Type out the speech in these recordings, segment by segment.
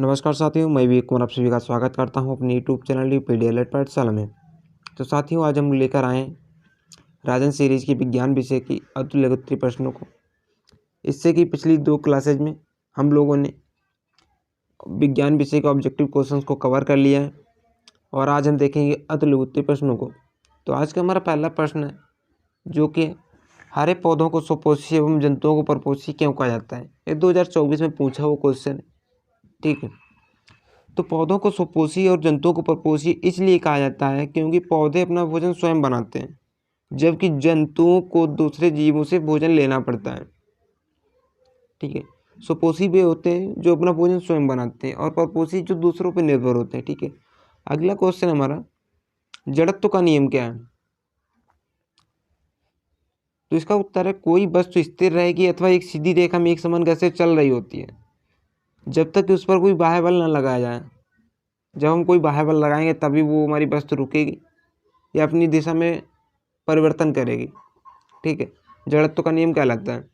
नमस्कार साथियों, मैं भी कुमार आप सभी का स्वागत करता हूं अपने यूट्यूब चैनल पीडीएलएड पाठशाला में। तो साथियों, आज हम लेकर आए राजन सीरीज की विज्ञान विषय की अतुल्य प्रश्नों को। इससे कि पिछली 2 क्लासेज में हम लोगों ने विज्ञान विषय के ऑब्जेक्टिव क्वेश्चंस को कवर कर लिया है और आज हम देखेंगे अतुल्य प्रश्नों को। तो आज का हमारा पहला प्रश्न है, जो कि हरे पौधों को स्वपोषी एवं जंतुओं को परपोषी क्यों कहा जाता है। ये 2024 में पूछा हुआ क्वेश्चन है, ठीक है। तो पौधों को स्वपोषी और जंतुओं को परपोषी इसलिए कहा जाता है क्योंकि पौधे अपना भोजन स्वयं बनाते हैं, जबकि जंतुओं को दूसरे जीवों से भोजन लेना पड़ता है, ठीक है। स्वपोषी वे होते हैं जो अपना भोजन स्वयं बनाते हैं और परपोषी जो दूसरों पर निर्भर होते हैं, ठीक है। अगला क्वेश्चन हमारा, जड़त्व का नियम क्या है। तो इसका उत्तर है, कोई वस्तु स्थिर रहेगी अथवा एक सीधी रेखा में एक समान गति से चल रही होती है जब तक कि उस पर कोई बाह्य बल न लगाया जाए। जब हम कोई बाह्य बल लगाएंगे तभी वो हमारी वस्तु रुकेगी या अपनी दिशा में परिवर्तन करेगी, ठीक है। जड़त्व का नियम कहलाता है।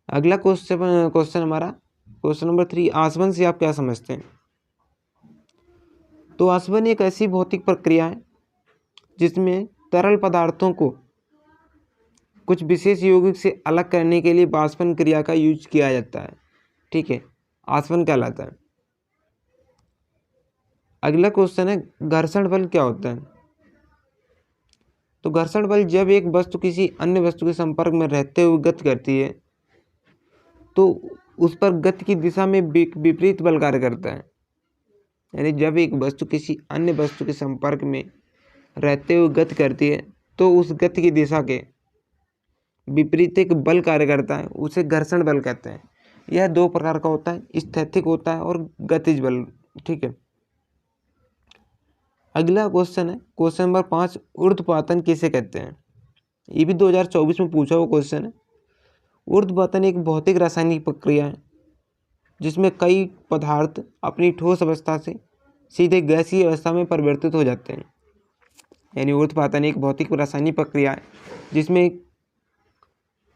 अगला क्वेश्चन हमारा क्वेश्चन नंबर 3, आसवन से आप क्या समझते हैं। तो आसवन एक ऐसी भौतिक प्रक्रिया है जिसमें तरल पदार्थों को कुछ विशेष यौगिक से अलग करने के लिए वाष्पन क्रिया का यूज किया जाता है, ठीक है। आसवन कहलाता है। अगला क्वेश्चन है, घर्षण बल क्या होता है। तो घर्षण बल जब एक वस्तु किसी अन्य वस्तु के संपर्क में रहते हुए गति करती है तो उस पर गति की दिशा में विपरीत बल कार्य करता है। यानी जब एक वस्तु किसी अन्य वस्तु के संपर्क में रहते हुए गति करती है तो उस गति की दिशा के विपरीत एक बल कार्य करता है, उसे घर्षण बल कहते हैं। यह 2 प्रकार का होता है, स्थैतिक होता है और गतिज बल, ठीक है। अगला क्वेश्चन है क्वेश्चन नंबर 5, ऊर्ध्वपातन किसे कहते हैं। ये भी 2024 में पूछा हुआ क्वेश्चन है। ऊर्ध्वपातन एक भौतिक रासायनिक प्रक्रिया है जिसमें कई पदार्थ अपनी ठोस अवस्था से सीधे गैसीय अवस्था में परिवर्तित हो जाते हैं। यानी ऊर्ध्वपातन एक भौतिक रासायनिक प्रक्रिया है जिसमें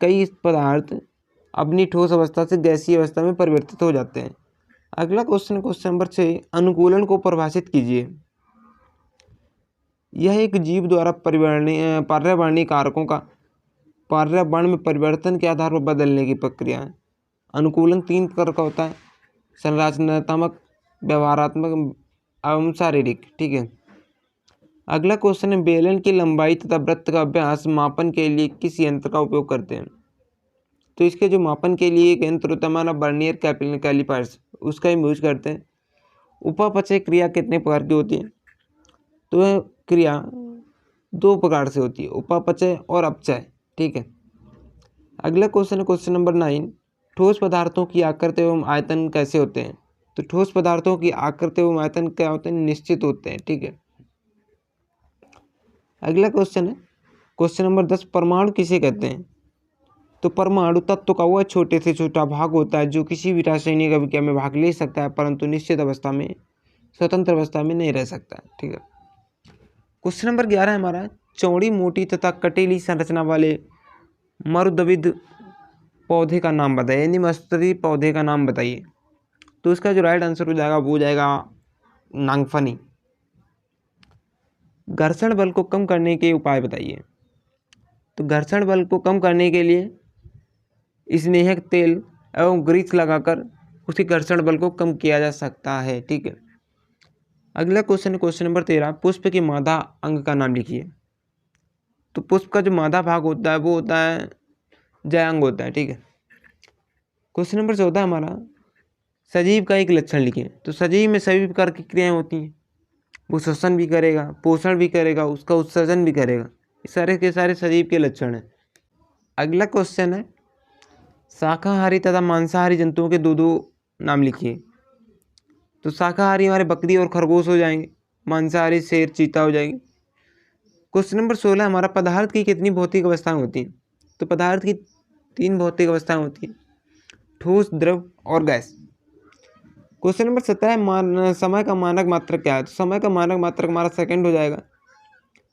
कई पदार्थ अपनी ठोस अवस्था से गैसीय अवस्था में परिवर्तित हो जाते हैं। अगला क्वेश्चन नंबर 6, अनुकूलन को परिभाषित कीजिए। यह एक जीव द्वारा पर्यावरणीय कारकों का पर्यावरण में परिवर्तन के आधार पर बदलने की प्रक्रिया है। अनुकूलन 3 प्रकार का होता है, संरचनात्मक, व्यवहारात्मक एवं शारीरिक, ठीक है। अगला क्वेश्चन है, बेलन की लंबाई तथा वृत्त का व्यास मापन के लिए किस यंत्र का उपयोग करते हैं। तो इसके जो मापन के लिए एक यंत्र होता है हमारा वर्नियर कैलिपर्स, उसका हम यूज करते हैं। उपापचय क्रिया कितने प्रकार की होती है। तो वह क्रिया 2 प्रकार से होती है, उपापचय और अपचय, ठीक है। अगला क्वेश्चन है क्वेश्चन नंबर 9, ठोस पदार्थों की आकृति एवं आयतन कैसे होते हैं। तो ठोस पदार्थों की आकृति एवं आयतन क्या होते हैं, निश्चित होते हैं, ठीक है। अगला क्वेश्चन है क्वेश्चन नंबर 10, परमाणु किसे कहते हैं। तो परमाणु तत्व का वह छोटे से छोटा भाग होता है जो किसी भी रासायनिक अभिक्रिया में भाग ले सकता है परंतु निश्चित अवस्था में स्वतंत्र अवस्था में नहीं रह सकता है, ठीक है। क्वेश्चन नंबर 11 हमारा, चौड़ी मोटी तथा कटीली संरचना वाले मरुद्भिद पौधे का नाम बताइए। यानी मस्तरी पौधे का नाम बताइए। तो इसका जो राइट आंसर हो जाएगा वो हो जाएगा नागफनी। घर्षण बल को कम करने के उपाय बताइए। तो घर्षण बल को कम करने के लिए स्नेहक तेल एवं ग्रीस लगाकर उसके घर्षण बल को कम किया जा सकता है, ठीक है। अगला क्वेश्चन है क्वेश्चन नंबर 13, पुष्प के मादा अंग का नाम लिखिए। तो पुष्प का जो मादा भाग होता है वो होता है जयांग होता है, ठीक है। क्वेश्चन नंबर 14 हमारा, सजीव का एक लक्षण लिखिए। तो सजीव में सभी प्रकार की क्रियाएं होती हैं, वो श्वसन भी करेगा, पोषण भी करेगा, उसका उत्सर्जन भी करेगा। इस सारे के सारे सजीव के लक्षण हैं। अगला क्वेश्चन है, शाकाहारी तथा मांसाहारी जंतुओं के 2 नाम लिखिए। तो शाकाहारी हमारे बकरी और खरगोश हो जाएंगे, मांसाहारी शेर चीता हो जाएंगे। क्वेश्चन नंबर 16 हमारा, पदार्थ की कितनी भौतिक अवस्थाएं होती हैं। तो पदार्थ की 3 भौतिक अवस्थाएं होती हैं, ठोस, द्रव और गैस। क्वेश्चन नंबर 17, समय का मानक मात्रक क्या है। तो समय का मानक मात्रक हमारा सेकंड हो जाएगा।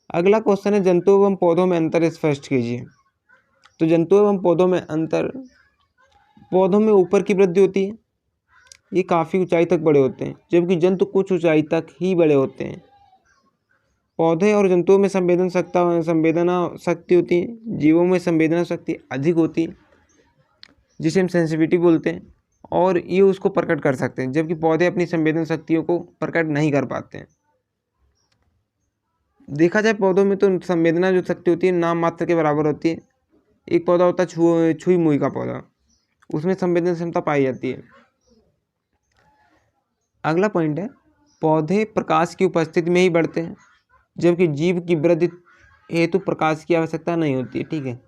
अगला क्वेश्चन है, जंतुओं एवं पौधों में अंतर स्पष्ट कीजिए। तो जंतुओं एवं पौधों में अंतर, पौधों में ऊपर की वृद्धि होती है ये काफ़ी ऊंचाई तक बड़े होते हैं, जबकि जंतु कुछ ऊंचाई तक ही बड़े होते हैं। पौधे और जंतुओं में संवेदना शक्ति होती है, जीवों में संवेदना शक्ति अधिक होती है, जिसे हम सेंसिटिविटी बोलते हैं, और ये उसको प्रकट कर सकते हैं, जबकि पौधे अपनी संवेदन शक्तियों को प्रकट नहीं कर पाते हैं। देखा जाए पौधों में तो संवेदना जो शक्ति होती है नाम मात्र के बराबर होती है। एक पौधा होता है छुई मुई का पौधा, उसमें संवेदन क्षमता पाई जाती है। अगला पॉइंट है, पौधे प्रकाश की उपस्थिति में ही बढ़ते हैं, जबकि जीव की वृद्धि हेतु प्रकाश की आवश्यकता नहीं होती है। ठीक है।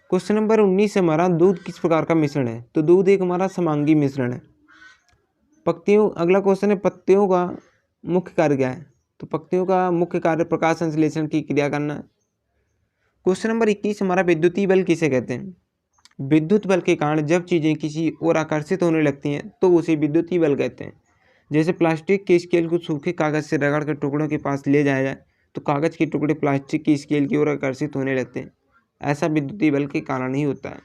क्वेश्चन नंबर 19 हमारा, दूध किस प्रकार का मिश्रण है? तो दूध एक हमारा समांगी मिश्रण है। अगला क्वेश्चन है, पत्तियों का मुख्य कार्य क्या है? तो पत्तियों का मुख्य कार्य प्रकाश संश्लेषण की क्रिया करना है। क्वेश्चन नंबर 21 हमारा, विद्युतीय बल किसे कहते हैं? विद्युत बल के कारण जब चीजें किसी ओर आकर्षित होने लगती हैं तो उसे विद्युतीय बल कहते हैं। जैसे प्लास्टिक के स्केल को सूखे कागज से रगड़ कर टुकड़ों के पास ले जाया जाए तो कागज के टुकड़े प्लास्टिक की स्केल की ओर आकर्षित होने लगते हैं, ऐसा विद्युतीय बल के कारण ही होता है।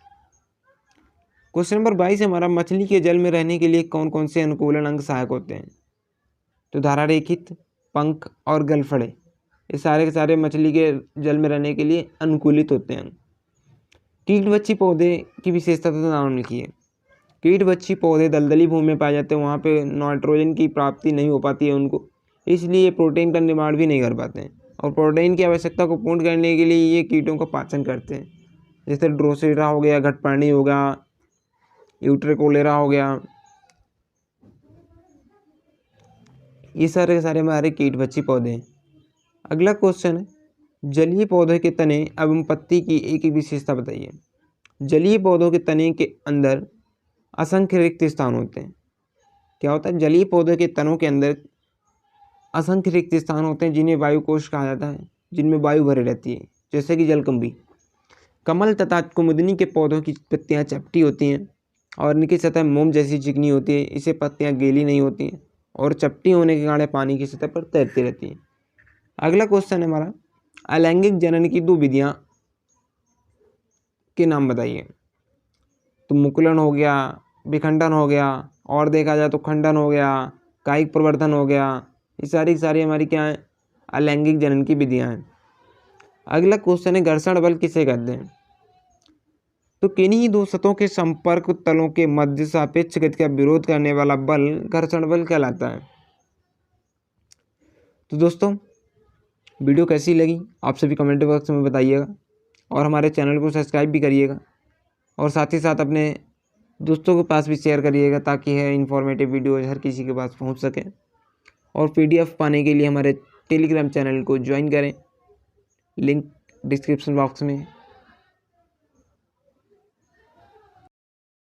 क्वेश्चन नंबर 22 हमारा, मछली के जल में रहने के लिए कौन कौन से अनुकूलन अंग सहायक होते हैं? तो धारारेखित, पंख और गलफड़े, ये सारे के सारे मछली के जल में रहने के लिए अनुकूलित होते हैं। कीटवच्छी पौधे की विशेषता तो नाम लिखिए। कीटवच्छी पौधे दलदली भूमि में पाए जाते हैं, वहाँ पे नाइट्रोजन की प्राप्ति नहीं हो पाती है उनको, इसलिए प्रोटीन का निर्माण भी नहीं कर पाते हैं, और प्रोटीन की आवश्यकता को पूर्ण करने के लिए ये कीटों का पाचन करते हैं। जैसे ड्रोसेरा हो गया, घटपर्णी हो गया, यूट्रिकोलेरा हो गया, ये सारे के सारे हमारे कीटवच्छी पौधे हैं। अगला क्वेश्चन है, जलीय पौधे के तने एवं पत्ती की एक एक विशेषता बताइए। जलीय पौधों के तने के अंदर असंख्य रिक्त स्थान होते हैं। क्या होता है? जलीय पौधों के तनों के अंदर असंख्य रिक्त स्थान होते हैं, जिन्हें वायु कोश कहा जाता है, जिनमें वायु भरी रहती है, जैसे कि जलकुंभी। कमल तथा कुमुदनी के पौधों की पत्तियां चपटी होती हैं और इनकी सतह मोम जैसी चिकनी होती है। इसे पत्तियां गीली नहीं होती हैं और चपटी होने के कारण पानी की सतह पर तैरती रहती हैं। अगला क्वेश्चन है हमारा, अलैंगिक जनन की 2 विधियां के नाम बताइए। तो मुकुलन हो गया, विखंडन हो गया, और देखा जाए तो खंडन हो गया, कायिक प्रवर्धन हो गया, ये सारी की सारी हमारी क्या है? अलैंगिक जनन की विधियां हैं। अगला क्वेश्चन है, घर्षण बल किसे कहते हैं? तो किन्हीं 2 सतहों के संपर्क तलों के मध्य सापेक्ष गति का विरोध करने वाला बल घर्षण बल कहलाता है। तो दोस्तों, वीडियो कैसी लगी आप सभी कमेंट बॉक्स में बताइएगा, और हमारे चैनल को सब्सक्राइब भी करिएगा, और साथ ही साथ अपने दोस्तों के पास भी शेयर करिएगा, ताकि है इन्फॉर्मेटिव वीडियो हर किसी के पास पहुंच सके। और PDF पाने के लिए हमारे टेलीग्राम चैनल को ज्वाइन करें, लिंक डिस्क्रिप्शन बॉक्स में